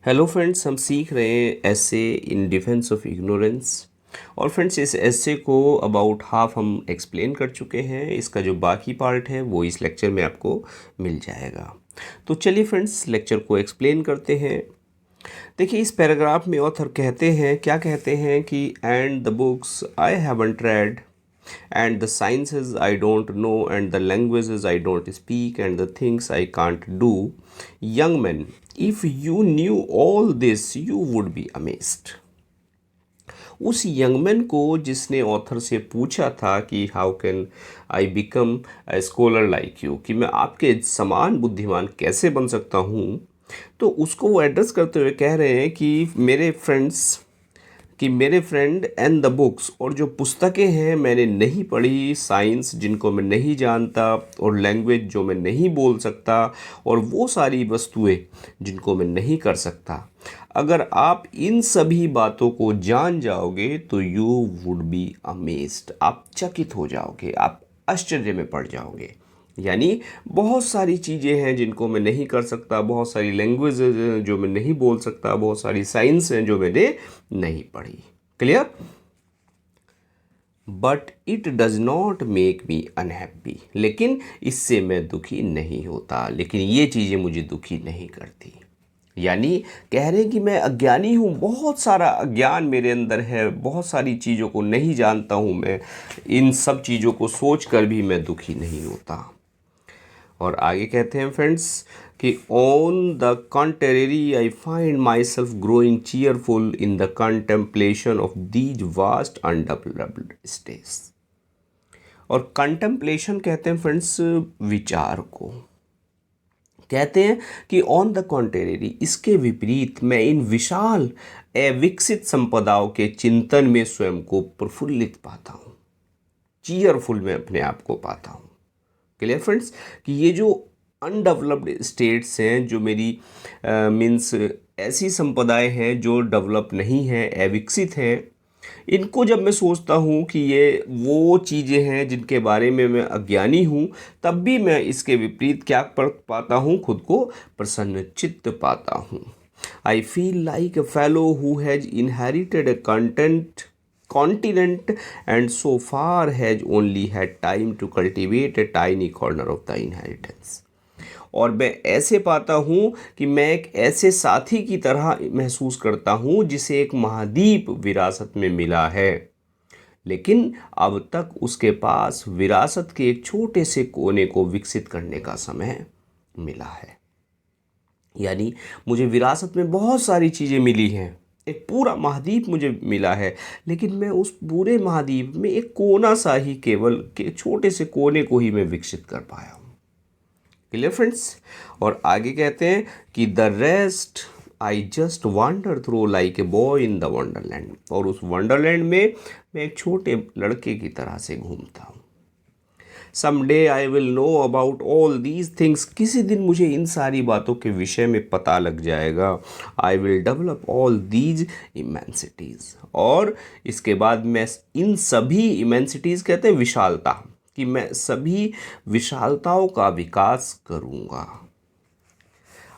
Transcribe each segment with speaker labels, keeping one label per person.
Speaker 1: Hello friends, हम सीख रहे हैं एसे इन डिफेंस ऑफ इग्नोरेंस। और फ्रेंड्स, इस एसे को अबाउट हाफ हम एक्सप्लेन कर चुके हैं। इसका जो बाकी पार्ट है वो इस लेक्चर में आपको मिल जाएगा। तो चलिए फ्रेंड्स, लेक्चर को एक्सप्लेन करते हैं। देखिए, इस पैराग्राफ में ऑथर कहते हैं, क्या कहते हैं कि and the books I haven't red and the sciences I don't know and the languages I don't speak and the things I can't do. Young men, if you knew all this, you would be amazed. उस young man को जिसने author से पूछा था कि how can I become a scholar like you, कि मैं आपके समान बुद्धिमान कैसे बन सकता हूँ, तो उसको वो एड्रेस करते हुए कह रहे हैं कि मेरे फ्रेंड एंड द बुक्स, और जो पुस्तकें हैं मैंने नहीं पढ़ी, साइंस जिनको मैं नहीं जानता, और लैंग्वेज जो मैं नहीं बोल सकता, और वो सारी वस्तुएं जिनको मैं नहीं कर सकता, अगर आप इन सभी बातों को जान जाओगे तो यू वुड बी अमेज्ड, आप चकित हो जाओगे, आप आश्चर्य में पड़ जाओगे। यानी बहुत सारी चीज़ें हैं जिनको मैं नहीं कर सकता, बहुत सारी लैंग्वेज हैं जो मैं नहीं बोल सकता, बहुत सारी साइंस हैं जो मैंने नहीं पढ़ी। Clear? But it does not make me unhappy, लेकिन इससे मैं दुखी नहीं होता, लेकिन ये चीज़ें मुझे दुखी नहीं करती। यानी कह रहे हैं कि मैं अज्ञानी हूँ, बहुत सारा अज्ञान मेरे अंदर है, बहुत सारी चीज़ों को नहीं जानता हूँ मैं, इन सब चीज़ों को सोच कर भी मैं दुखी नहीं होता। और आगे कहते हैं फ्रेंड्स कि on the contrary I find my self growing cheerful in the contemplation of these vast undeveloped states. और कंटेम्पलेशन कहते हैं फ्रेंड्स विचार को। कहते हैं कि ऑन द कॉन्ट्रेरी, इसके विपरीत, मैं इन विशाल अविकसित संपदाओं के चिंतन में स्वयं को प्रफुल्लित पाता हूँ, चीयरफुल में अपने आप को पाता हूँ। Clear friends? कि ये जो अनडेवलप्ड स्टेट्स हैं, जो मेरी मीन्स ऐसी संपदाएं हैं जो डेवलप नहीं हैं, अविकसित हैं, इनको जब मैं सोचता हूँ कि ये वो चीज़ें हैं जिनके बारे में मैं अज्ञानी हूँ, तब भी मैं इसके विपरीत क्या कर पाता हूँ, खुद को प्रसन्नचित्त पाता हूँ। I feel like a fellow who has inherited a continent and so far has only had time to cultivate a tiny corner of the inheritance। और मैं ऐसे पाता हूँ कि मैं एक ऐसे साथी की तरह महसूस करता हूँ जिसे एक महाद्वीप विरासत में मिला है, लेकिन अब तक उसके पास विरासत के एक छोटे से कोने को विकसित करने का समय मिला है। यानी मुझे विरासत में बहुत सारी चीज़ें मिली हैं, एक पूरा महाद्वीप मुझे मिला है, लेकिन मैं उस पूरे महाद्वीप में एक कोना सा ही, केवल के छोटे से कोने को ही मैं विकसित कर पाया हूँ। Clear friends? और आगे कहते हैं कि the rest I just wander through like a boy in the Wonderland, और उस वंडरलैंड में मैं एक छोटे लड़के की तरह से घूमता हूँ। Someday I will know about all these things, किसी दिन मुझे इन सारी बातों के विषय में पता लग जाएगा। I will develop all these immensities, और इसके बाद मैं इन सभी इमेंसिटीज़ कहते हैं विशालता, कि मैं सभी विशालताओं का विकास करूँगा।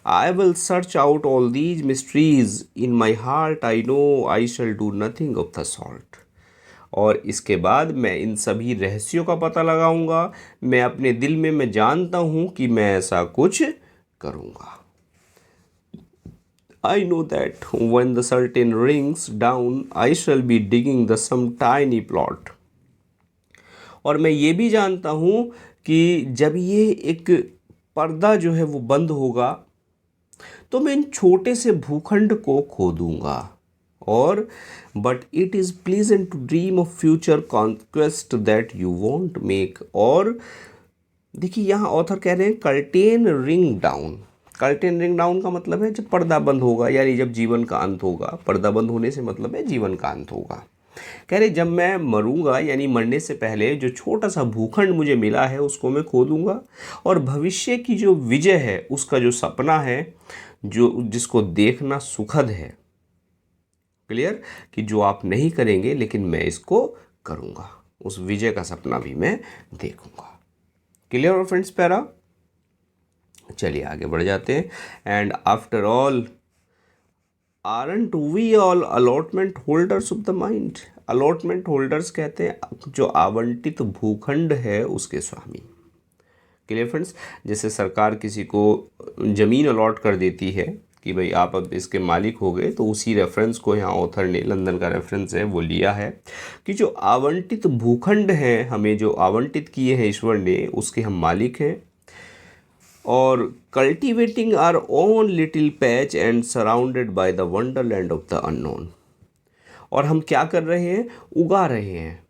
Speaker 1: I will search out all these mysteries in my heart, I know I shall do nothing of the sort. और इसके बाद मैं इन सभी रहस्यों का पता लगाऊंगा, मैं अपने दिल में मैं जानता हूं कि मैं ऐसा कुछ करूंगा। I know that when the curtain rings down I shall be digging the same tiny plot. और मैं ये भी जानता हूं कि जब ये एक पर्दा जो है वो बंद होगा, तो मैं इन छोटे से भूखंड को खोदूंगा। और but it is pleasant to dream of future conquest that you won't make. और देखिए, यहाँ ऑथर कह रहे हैं curtain ring down. Curtain ring down का मतलब है जब पर्दा बंद होगा, यानी जब जीवन का अंत होगा। पर्दा बंद होने से मतलब है जीवन का अंत होगा। कह रहे जब मैं मरूंगा, यानी मरने से पहले जो छोटा सा भूखंड मुझे मिला है उसको मैं खोदूंगा, और भविष्य की जो विजय है, उसका जो सपना है, जो जिसको देखना सुखद है, क्लियर, कि जो आप नहीं करेंगे लेकिन मैं इसको करूंगा, उस विजय का सपना भी मैं देखूंगा। क्लियर और फ्रेंड्स? पैरा, चलिए आगे बढ़ जाते हैं। And after all aren't we all allotment holders of the mind? Allotment holders कहते हैं जो आवंटित भूखंड है उसके स्वामी। Clear friends? जैसे सरकार किसी को ज़मीन अलॉट कर देती है कि भाई आप अब इसके मालिक हो गए, तो उसी रेफरेंस को यहाँ ऑथर ने, लंदन का रेफरेंस है, वो लिया है कि जो आवंटित भूखंड हैं, हमें जो आवंटित किए हैं ईश्वर ने, उसके हम मालिक हैं। और cultivating our own little patch and surrounded by the wonderland of the unknown. और हम क्या कर रहे हैं? उगा रहे हैं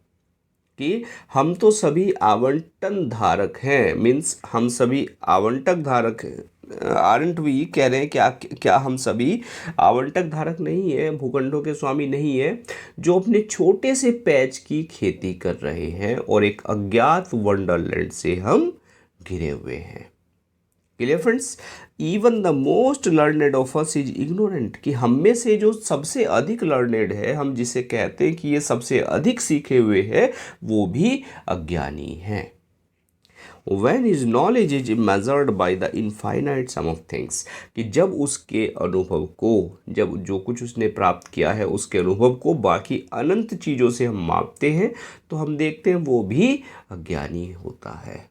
Speaker 1: कि हम तो सभी आवंटन धारक हैं, मीन्स हम सभी आवंटक धारक हैं। आरंट वी कह रहे हैं क्या क्या हम सभी आवंटक धारक नहीं है, भूखंडों के स्वामी नहीं है, जो अपने छोटे से पैच की खेती कर रहे हैं और एक अज्ञात वंडरलैंड से हम घिरे हुए हैं। Clear friends? Even the most learned of us is ignorant, कि हम में से जो सबसे अधिक लर्नेड है, हम जिसे कहते हैं कि ये सबसे अधिक सीखे हुए हैं, वो भी अज्ञानी हैं। When his knowledge is measured by the infinite sum of things, कि जब उसके अनुभव को, जब जो कुछ उसने प्राप्त किया है उसके अनुभव को बाकी अनंत चीज़ों से हम मापते हैं, तो हम देखते हैं वो भी अज्ञानी होता है।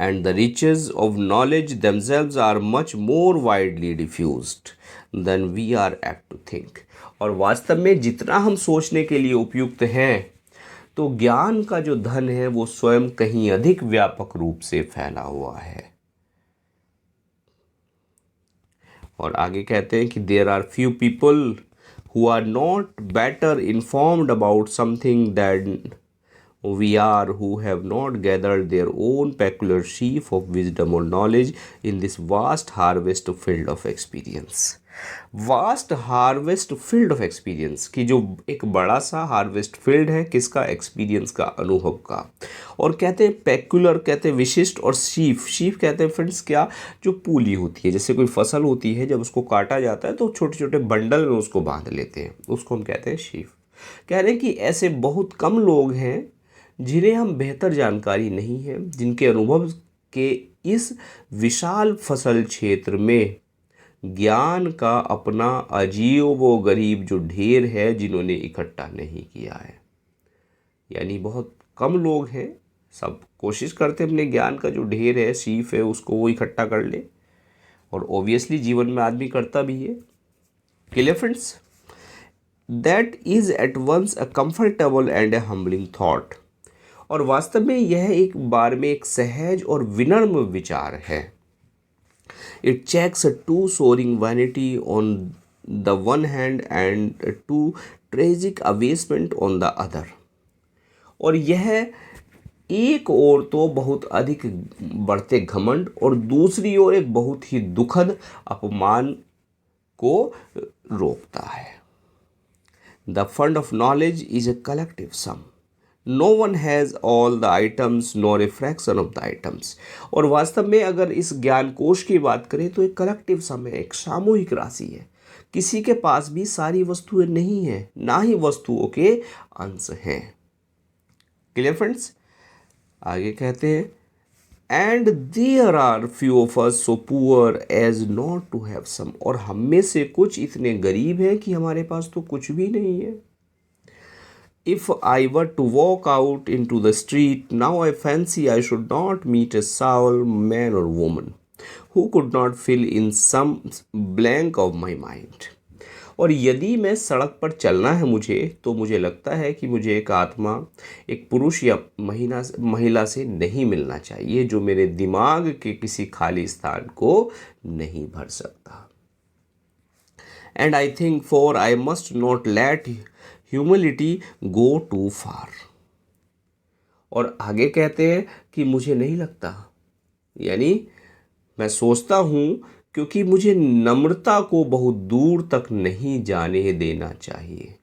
Speaker 1: And the riches of knowledge themselves are much more widely diffused than we are apt to think. और वास्तव में जितना हम सोचने के लिए उपयुक्त हैं, तो ज्ञान का जो धन है वो स्वयं कहीं अधिक व्यापक रूप से फैला हुआ है। और आगे कहते हैं कि there are few people who are not better informed about something that we are, who have not gathered their own peculiar sheaf of wisdom or knowledge in this vast harvest field of experience. Vast harvest field of experience, की जो एक बड़ा सा harvest field है, किसका? Experience का, अनुभव का। और कहते हैं पेक्युलर, कहते हैं विशिष्ट, और शीफ, शीफ कहते हैं फ्रेंड्स क्या? जो पूली होती है, जैसे कोई फसल होती है, जब उसको काटा जाता है तो छोटे छोटे बंडल में उसको बांध लेते हैं, उसको हम कहते हैं शीफ। कह रहे हैं कि ऐसे बहुत कम लोग हैं जिन्हें हम बेहतर जानकारी नहीं है, जिनके अनुभव के इस विशाल फसल क्षेत्र में ज्ञान का अपना अजीब व गरीब जो ढेर है, जिन्होंने इकट्ठा नहीं किया है। यानी बहुत कम लोग हैं, सब कोशिश करते अपने ज्ञान का जो ढेर है, शीफ है, उसको वो इकट्ठा कर ले, और ओबियसली जीवन में आदमी करता भी है। Clear friends? That is at once a comfortable and a humbling thought. और वास्तव में यह एक बार में एक सहज और विनम्र विचार है। It checks to soaring vanity on the one hand and to tragic abasement on the other. और यह एक ओर तो बहुत अधिक बढ़ते घमंड, और दूसरी ओर एक बहुत ही दुखद अपमान को रोकता है। The fund of knowledge is a collective sum. No one has all the items nor a fraction of the items. और वास्तव में अगर इस ज्ञान कोश की बात करें तो एक कलेक्टिव सम है, एक सामूहिक राशि है। किसी के पास भी सारी वस्तुएं नहीं हैं, ना ही वस्तुओं के अंश हैं। Clear friends? आगे कहते हैं and there are few of us so poor as not to have some. और हम में से कुछ इतने गरीब हैं कि हमारे पास तो कुछ भी नहीं है। If I were to walk out into the street now, I fancy I should not meet a soul, man or woman, who could not fill in some blank of my mind. और यदि मैं सड़क पर चलना है मुझे, तो मुझे लगता है कि मुझे एक आत्मा, एक पुरुष या महिला से नहीं मिलना चाहिए जो मेरे दिमाग के किसी खाली स्थान को नहीं भर सकता। And I think for I must not let humility go too far. और आगे कहते हैं कि मुझे नहीं लगता, यानी मैं सोचता हूँ, क्योंकि मुझे नम्रता को बहुत दूर तक नहीं जाने देना चाहिए।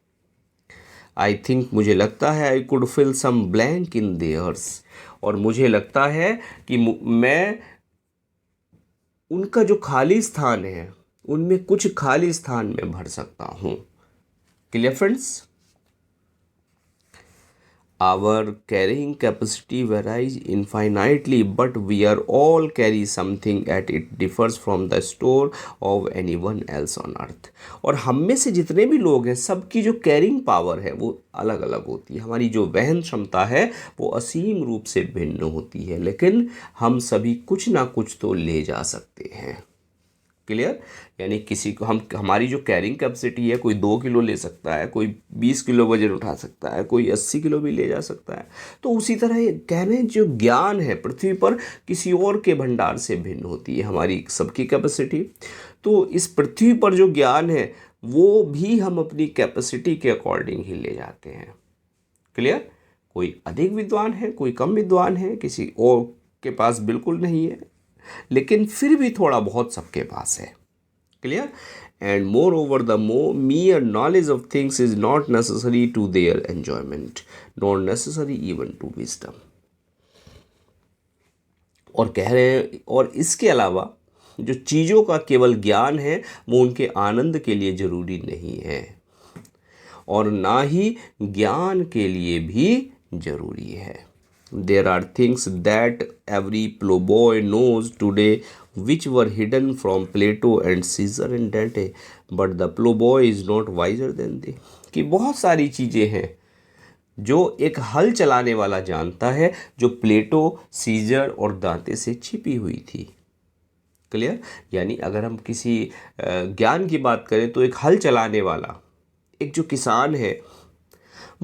Speaker 1: आई थिंक, मुझे लगता है, I could fill some blank in theirs. और मुझे लगता है कि मैं उनका जो खाली स्थान है, उनमें कुछ खाली स्थान में भर सकता हूँ। Clear friends? Our carrying capacity varies infinitely, but we are all carry something at it differs from the store of anyone else on earth. और हम में से जितने भी लोग हैं सबकी जो कैरिंग पावर है वो अलग अलग होती है। हमारी जो वहन क्षमता है वो असीम रूप से भिन्न होती है, लेकिन हम सभी कुछ ना कुछ तो ले जा सकते हैं। क्लियर? यानी किसी को हमारी जो कैरिंग कैपेसिटी है, कोई 2 किलो ले सकता है, कोई 20 किलो वजन उठा सकता है, कोई 80 किलो भी ले जा सकता है। तो उसी तरह ये कह रहे हैं जो ज्ञान है पृथ्वी पर किसी और के भंडार से भिन्न होती है हमारी सबकी कैपेसिटी। तो इस पृथ्वी पर जो ज्ञान है वो भी हम अपनी कैपेसिटी के अकॉर्डिंग ही ले जाते हैं। क्लियर? कोई अधिक विद्वान है, कोई कम विद्वान है, किसी और के पास बिल्कुल नहीं है, लेकिन फिर भी थोड़ा बहुत सबके पास है। Clear? And more over the mere knowledge of things is not necessary to their enjoyment, nor necessary even to wisdom. और कह रहे हैं और इसके अलावा जो चीज़ों का केवल ज्ञान है वो उनके आनंद के लिए ज़रूरी नहीं है और ना ही ज्ञान के लिए भी ज़रूरी है। There are things that every plowboy knows today which were hidden from Plato and Caesar and Dante, but the plowboy is not wiser than they. कि बहुत सारी चीज़ें हैं जो एक हल चलाने वाला जानता है, जो प्लेटो, सीजर और दांते से छिपी हुई थी। क्लियर? यानी अगर हम किसी ज्ञान की बात करें तो एक हल चलाने वाला, एक जो किसान है,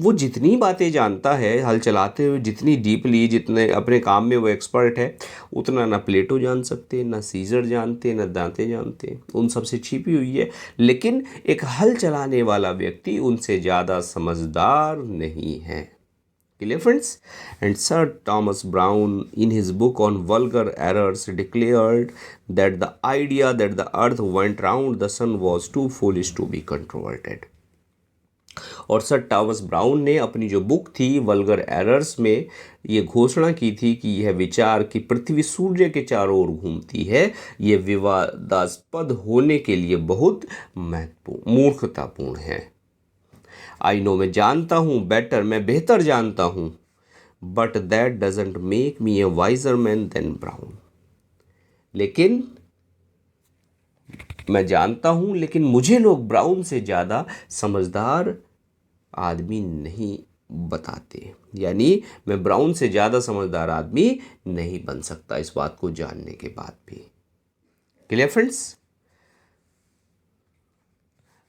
Speaker 1: वो जितनी बातें जानता है हल चलाते हुए, जितनी डीपली, जितने अपने काम में वो एक्सपर्ट है, उतना ना प्लेटो जान सकते, ना सीजर जानते, ना दांते जानते, उन सब से छिपी हुई है। लेकिन एक हल चलाने वाला व्यक्ति उनसे ज़्यादा समझदार नहीं है। Clear, friends? And Sir Thomas Browne in his book on vulgar errors declared that the idea that the earth went round the sun was too foolish to be controverted. और सर टॉमस ब्राउन ने अपनी जो book थी vulgar errors में ये घोषणा की थी कि यह विचार कि पृथ्वी सूर्य के चारों ओर घूमती है, ये विवादास्पद होने के लिए बहुत महत्वपूर्ण मूर्खतापूर्ण है। आई नो, मैं जानता हूँ, बेटर, मैं बेहतर जानता हूँ, but that doesn't make me a wiser man than Brown. लेकिन मैं जानता हूँ, लेकिन मुझे लोग ब्राउन से ज़्यादा समझदार आदमी नहीं बताते। यानी मैं ब्राउन से ज़्यादा समझदार आदमी नहीं बन सकता इस बात को जानने के बाद भी। Clear friends?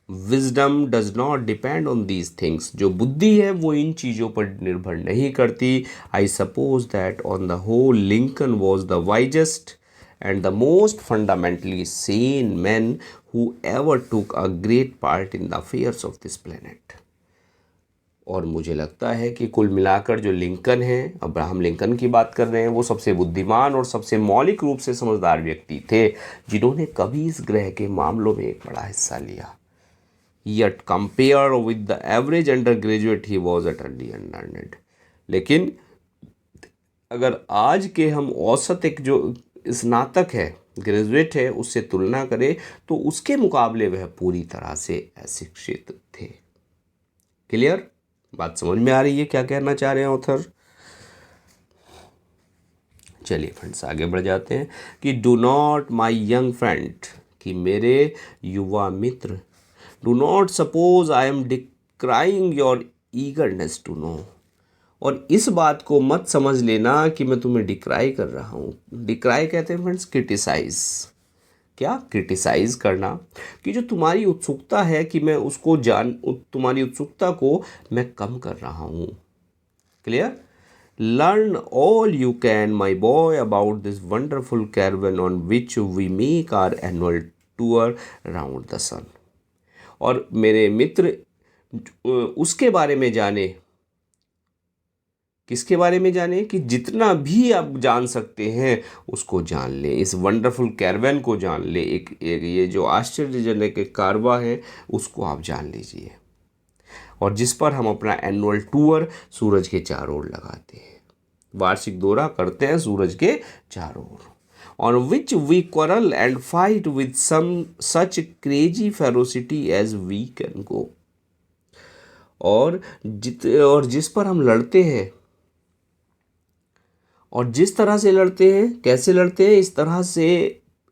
Speaker 1: Wisdom does not depend on these things. जो बुद्धि है वो इन चीज़ों पर निर्भर नहीं करती। I suppose that on the whole Lincoln was the wisest and the most fundamentally sane men who ever took a great part in the affairs of this planet. और मुझे लगता है कि कुल मिलाकर जो लिंकन हैं, अब्राहम लिंकन की बात कर रहे हैं, वो सबसे बुद्धिमान और सबसे मौलिक रूप से समझदार व्यक्ति थे जिन्होंने कभी इस ग्रह के मामलों में एक बड़ा हिस्सा लिया। Yet compared with the average undergraduate he was utterly unlearned. लेकिन अगर आज के हम औसत एक जो स्नातक है, ग्रेजुएट है, उससे तुलना करें तो उसके मुकाबले वह पूरी तरह से अशिक्षित थे। क्लियर? बात समझ में आ रही है क्या कहना चाह रहे हैं ऑथर? चलिए फ्रेंड्स आगे बढ़ जाते हैं कि do not my young friend, कि मेरे युवा मित्र, do not suppose I am decrying your eagerness to know. और इस बात को मत समझ लेना कि मैं तुम्हें डिक्राई कर रहा हूँ। डिक्राई कहते हैं फ्रेंड्स क्रिटिसाइज। क्या? क्रिटिसाइज करना, कि जो तुम्हारी उत्सुकता है कि मैं उसको तुम्हारी उत्सुकता को मैं कम कर रहा हूँ। Clear? Learn all you can my boy about this wonderful caravan on which we make our annual tour around the sun. और मेरे मित्र उसके बारे में जाने, किसके बारे में जाने? कि जितना भी आप जान सकते हैं उसको जान ले, इस वंडरफुल कैरवैन को जान ले, एक ये जो आश्चर्यजनक कारवा है उसको आप जान लीजिए, और जिस पर हम अपना एनुअल टूर सूरज के चारों ओर लगाते हैं, वार्षिक दौरा करते हैं सूरज के चारों ओर, on which we quarrel and fight with some such crazy ferocity as we can go. और जिस पर हम लड़ते हैं और जिस तरह से लड़ते हैं, कैसे लड़ते हैं, इस तरह से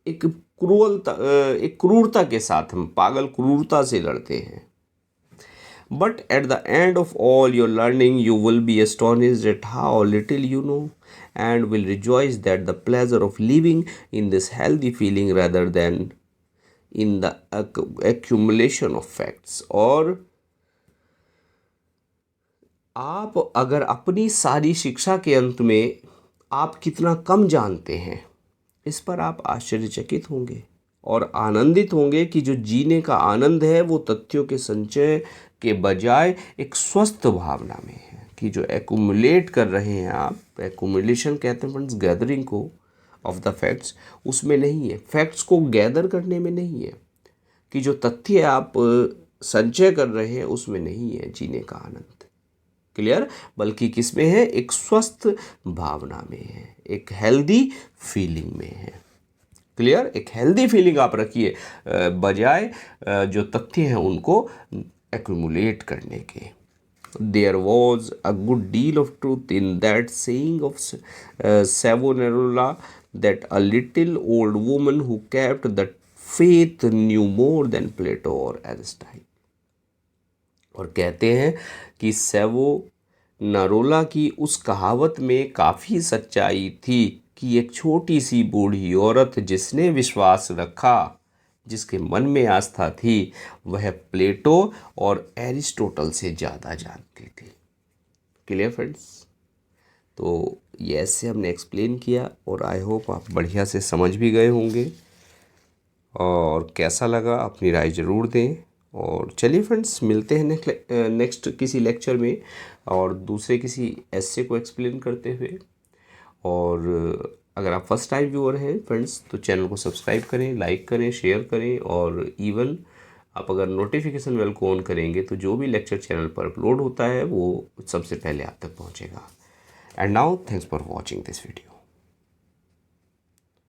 Speaker 1: एक एक क्रूरता के साथ, हम पागल क्रूरता से लड़ते हैं. But at the end of all your learning, you will be astonished at how little you know, and will rejoice that the pleasure of living in this healthy feeling rather than in the accumulation of facts. और आप अगर अपनी सारी शिक्षा के अंत में आप कितना कम जानते हैं, इस पर आप आश्चर्यचकित होंगे और आनंदित होंगे कि जो जीने का आनंद है वो तथ्यों के संचय के बजाय एक स्वस्थ भावना में है. कि जो एक्यूमुलेट कर रहे हैं आप, एक्यूमुलेशन कहते हैं फ्रेंड्स गैदरिंग को ऑफ द फैक्ट्स, उसमें नहीं है. फैक्ट्स को गैदर करने में नहीं है. कि जो तथ्य आप संचय कर रहे हैं उसमें नहीं है जीने का आनंद. क्लियर? बल्कि किस में है? एक स्वस्थ भावना में है, एक हेल्दी फीलिंग में है. क्लियर? एक हेल्दी फीलिंग आप रखिए बजाय जो तथ्य हैं उनको एक्यूमुलेट करने के. There was a good deal of truth in that saying of Savonarola that a little old woman who kept the faith knew more than Plato or Aristotle. और कहते हैं कि सेवोनारोला की उस कहावत में काफ़ी सच्चाई थी कि एक छोटी सी बूढ़ी औरत जिसने विश्वास रखा, जिसके मन में आस्था थी, वह प्लेटो और एरिस्टोटल से ज़्यादा जानती थी. Clear friends? तो ये ऐसे हमने एक्सप्लेन किया और आई होप आप बढ़िया से समझ भी गए होंगे. और कैसा लगा अपनी राय ज़रूर दें. और चलिए फ्रेंड्स, मिलते हैं नेक्स्ट किसी लेक्चर में और दूसरे किसी ऐसे को एक्सप्लेन करते हुए. और अगर आप फर्स्ट टाइम व्यूअर हैं फ्रेंड्स तो चैनल को सब्सक्राइब करें, लाइक करें, शेयर करें. और इवन आप अगर नोटिफिकेशन बेल को ऑन करेंगे तो जो भी लेक्चर चैनल पर अपलोड होता है वो सबसे पहले आप तक पहुंचेगा. And now thanks for watching this video.